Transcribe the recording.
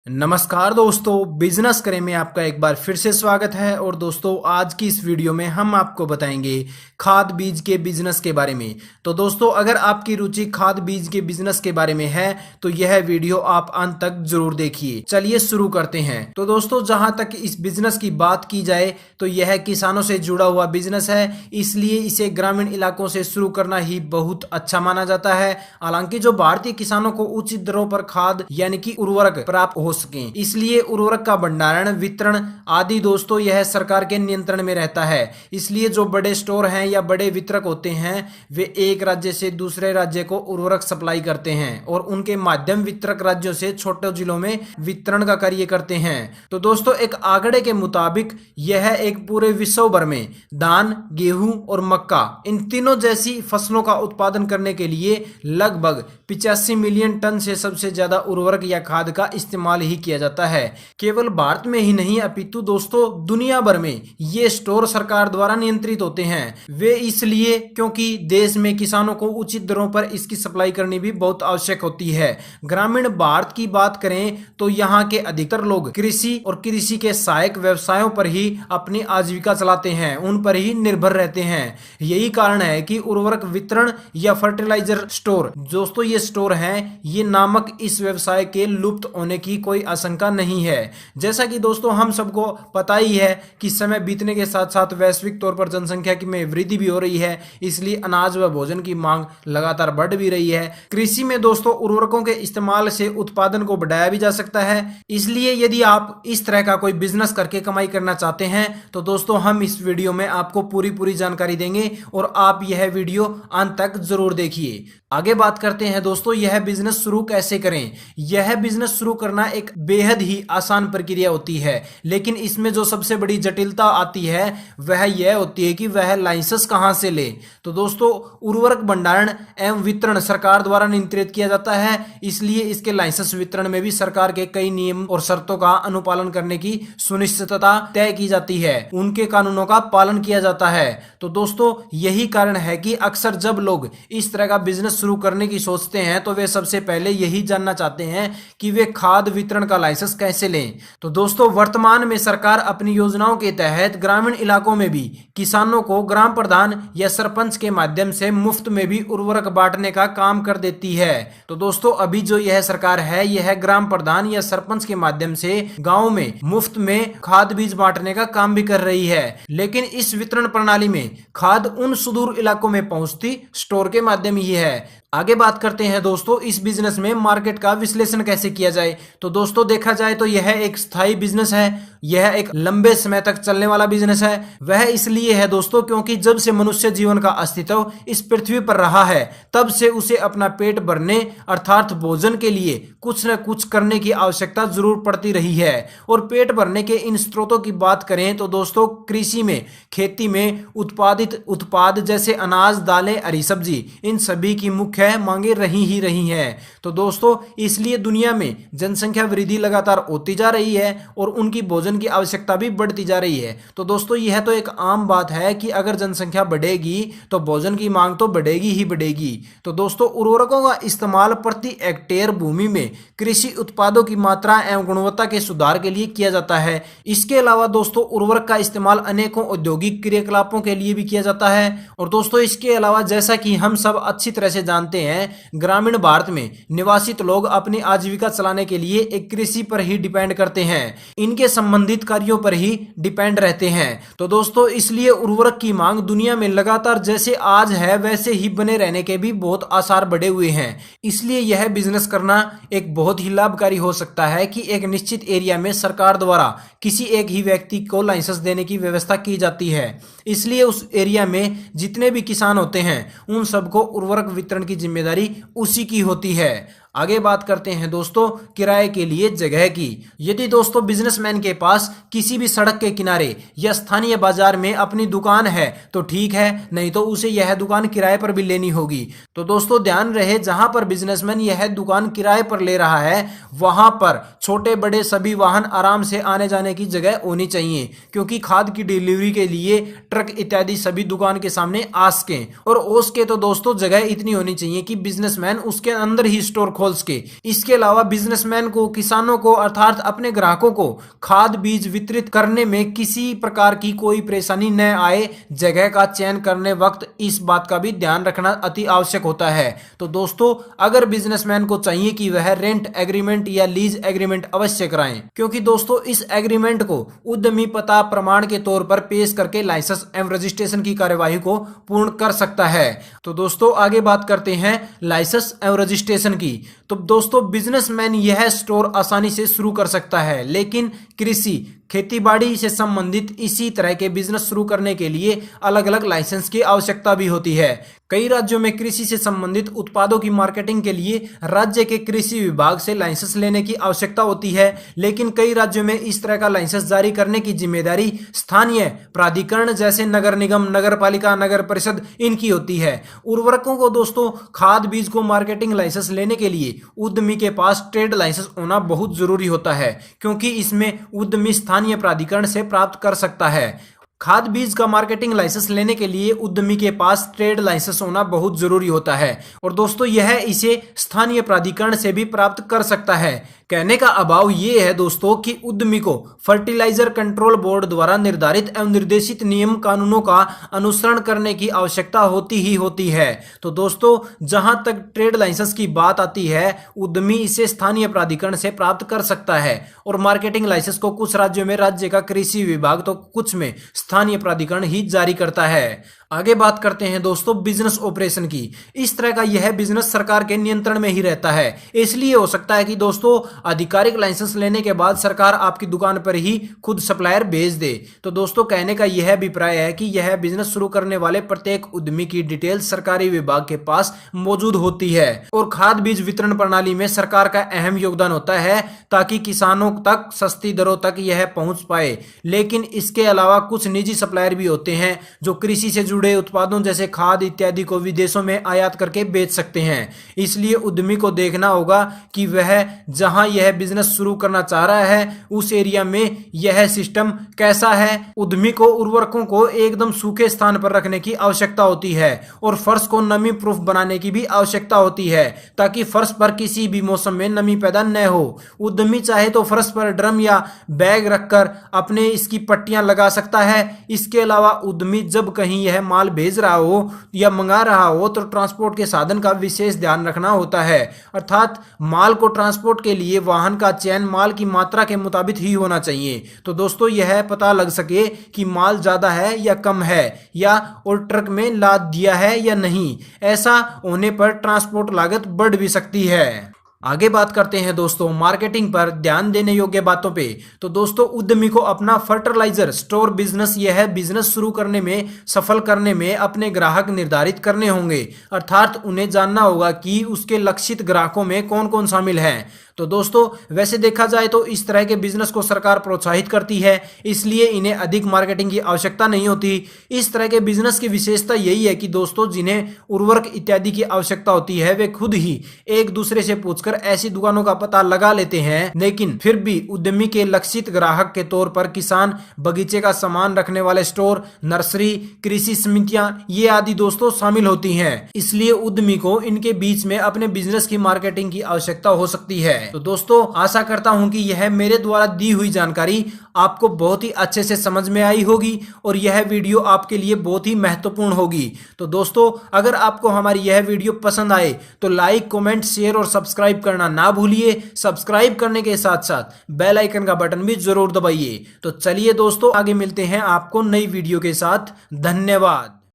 नमस्कार दोस्तों, बिजनेस करें में आपका एक बार फिर से स्वागत है। और दोस्तों, आज की इस वीडियो में हम आपको बताएंगे खाद बीज के बिजनेस के बारे में। तो दोस्तों, अगर आपकी रुचि खाद बीज के बिजनेस के बारे में है तो यह वीडियो आप अंत तक जरूर देखिए। चलिए शुरू करते हैं। तो दोस्तों, जहां तक इस बिजनेस की बात की जाए तो यह किसानों से जुड़ा हुआ बिजनेस है, इसलिए इसे ग्रामीण इलाकों से शुरू करना ही बहुत अच्छा माना जाता है। हालांकि जो भारतीय किसानों को उचित दरों पर खाद यानी कि उर्वरक प्राप्त हो सकें, इसलिए उर्वरक का भंडारण, वितरण आदि दोस्तों यह सरकार के नियंत्रण में रहता है। इसलिए जो बड़े स्टोर हैं या बड़े वितरक होते हैं वे एक राज्य से दूसरे राज्य को उर्वरक सप्लाई करते हैं और उनके माध्यम वितरक राज्यों से छोटे जिलों में वितरण का कार्य करते हैं। तो दोस्तों, एक आंकड़े के मुताबिक यह एक पूरे विश्व भर में धान, गेहूं और मक्का इन तीनों जैसी फसलों का उत्पादन करने के लिए लगभग 85 मिलियन टन से सबसे ज्यादा उर्वरक या खाद का इस्तेमाल ही किया जाता है। केवल भारत में ही नहीं अपितु दोस्तों दुनिया भर में ये स्टोर सरकार द्वारा नियंत्रित होते हैं। वे इसलिए क्योंकि देश में किसानों को उचित दरों पर इसकी सप्लाई करनी भी बहुत आवश्यक होती है। ग्रामीण भारत की बात करें तो यहाँ के अधिकतर लोग कृषि और कृषि के सहायक व्यवसायों पर ही अपनी आजीविका चलाते हैं, उन पर ही निर्भर रहते हैं। यही कारण है कि उर्वरक वितरण या फर्टिलाइजर स्टोर दोस्तों ये स्टोर हैं, ये नामक इस व्यवसाय के लुप्त होने की कोई आशंका नहीं है। जैसा कि दोस्तों हम सबको पता ही है कि समय बीतने के साथ साथ वैश्विक तौर पर जनसंख्या में वृद्धि भी हो रही है, इसलिए अनाज व भोजन की मांग लगातार बढ़ भी रही है। कृषि में दोस्तों उर्वरकों के इस्तेमाल से उत्पादन को बढ़ाया भी जा सकता है। इसलिए यदि आप इस तरह का कोई बिजनेस करके कमाई करना चाहते हैं तो दोस्तों हम इस वीडियो में आपको पूरी जानकारी देंगे और आप यह वीडियो अंत तक जरूर देखिए। आगे बात करते हैं दोस्तों, यह बिजनेस शुरू कैसे करें। यह बिजनेस शुरू करना एक बेहद ही आसान प्रक्रिया होती है, लेकिन इसमें जो सबसे बड़ी जटिलता आती है वह यह होती है कि वह लाइसेंस कहां से ले। तो दोस्तों, उर्वरक भंडारण एवं वितरण सरकार द्वारा नियंत्रित किया जाता है, इसलिए इसके लाइसेंस वितरण में भी सरकार के कई नियम और शर्तों का अनुपालन करने की सुनिश्चितता तय की जाती है, उनके कानूनों का पालन किया जाता है। तो दोस्तों, यही कारण है कि अक्सर जब लोग इस तरह का बिजनेस शुरू करने की सोचते हैं तो वे सबसे पहले यही जानना चाहते हैं कि वे खाद वितरण का लाइसेंस कैसे लें। तो दोस्तों, वर्तमान में सरकार अपनी योजनाओं के तहत ग्रामीण इलाकों में भी किसानों को ग्राम प्रधान या सरपंच के माध्यम से मुफ्त में भी उर्वरक बांटने का काम कर देती है। तो दोस्तों, अभी जो यह सरकार है यह ग्राम प्रधान या सरपंच के माध्यम से गांव में मुफ्त में खाद बीज बांटने का काम भी कर रही है। लेकिन इस वितरण प्रणाली में खाद उन सुदूर इलाकों में पहुंचती स्टोर के माध्यम ही है। आगे बात करते हैं दोस्तों, इस बिजनेस में मार्केट का विश्लेषण कैसे किया जाए। तो दोस्तों, देखा जाए तो यह एक स्थायी बिजनेस है, यह एक लंबे समय तक चलने वाला बिजनेस है। वह इसलिए है दोस्तों क्योंकि जब से मनुष्य जीवन का अस्तित्व इस पृथ्वी पर रहा है तब से उसे अपना पेट भरने अर्थात भोजन के लिए कुछ न कुछ करने की आवश्यकता जरूर पड़ती रही है। और पेट भरने के इन स्रोतों की बात करें तो दोस्तों, कृषि में, खेती में उत्पादित उत्पाद जैसे अनाज, दालें, हरी सब्जी, इन सभी की मुख्य मांगे रही हैं। तो दोस्तों, इसलिए दुनिया में जनसंख्या वृद्धि लगातार होती जा रही है और उनकी भोजन की आवश्यकता भी बढ़ती जा रही है। तो दोस्तों, यह तो एक आम बात है कि अगर जनसंख्या बढ़ेगी तो भोजन की मांग तो बढ़ेगी ही बढ़ेगी। तो दोस्तों, उर्वरकों का इस्तेमाल प्रति हेक्टेयर भूमि में कृषि उत्पादों की मात्रा एवं गुणवत्ता के सुधार के लिए किया जाता है। इसके अलावा दोस्तों, उर्वरक का इस्तेमाल अनेकों औद्योगिक क्रियाकलापों के लिए भी किया जाता है। और दोस्तों, इसके अलावा जैसा कि हम सब अच्छी तरह से जानते हैं, ग्रामीण भारत में निवासित लोग अपनी आजीविका चलाने के लिए एक कृषि पर ही डिपेंड करते हैं, इनके संबंधित कार्यों पर ही डिपेंड रहते हैं। तो दोस्तों, इसलिए उर्वरक की मांग दुनिया में लगातार जैसे आज है वैसे ही बने रहने के भी बहुत आसार बढ़े हुए हैं। इसलिए यह बिजनेस करना एक बहुत ही लाभकारी हो सकता है कि एक निश्चित एरिया में सरकार द्वारा किसी एक ही व्यक्ति को लाइसेंस देने की व्यवस्था की जाती है। इसलिए उस एरिया में जितने भी किसान होते हैं उन सबको उर्वरक वितरण की जिम्मेदारी उसी की होती है। आगे बात करते हैं दोस्तों, किराए के लिए जगह की। यदि दोस्तों बिजनेसमैन के पास किसी भी सड़क के किनारे या स्थानीय बाजार में अपनी दुकान है तो ठीक है, नहीं तो उसे यह दुकान किराए पर भी लेनी होगी। तो दोस्तों, ध्यान रहे, जहां पर बिजनेसमैन यह दुकान किराए पर ले रहा है वहां पर छोटे बड़े सभी वाहन आराम से आने जाने की जगह होनी चाहिए, क्योंकि खाद की डिलीवरी के लिए ट्रक इत्यादि सभी दुकान के सामने आ सके। और हो सके तो दोस्तों जगह इतनी होनी चाहिए कि बिजनेसमैन उसके अंदर ही स्टोर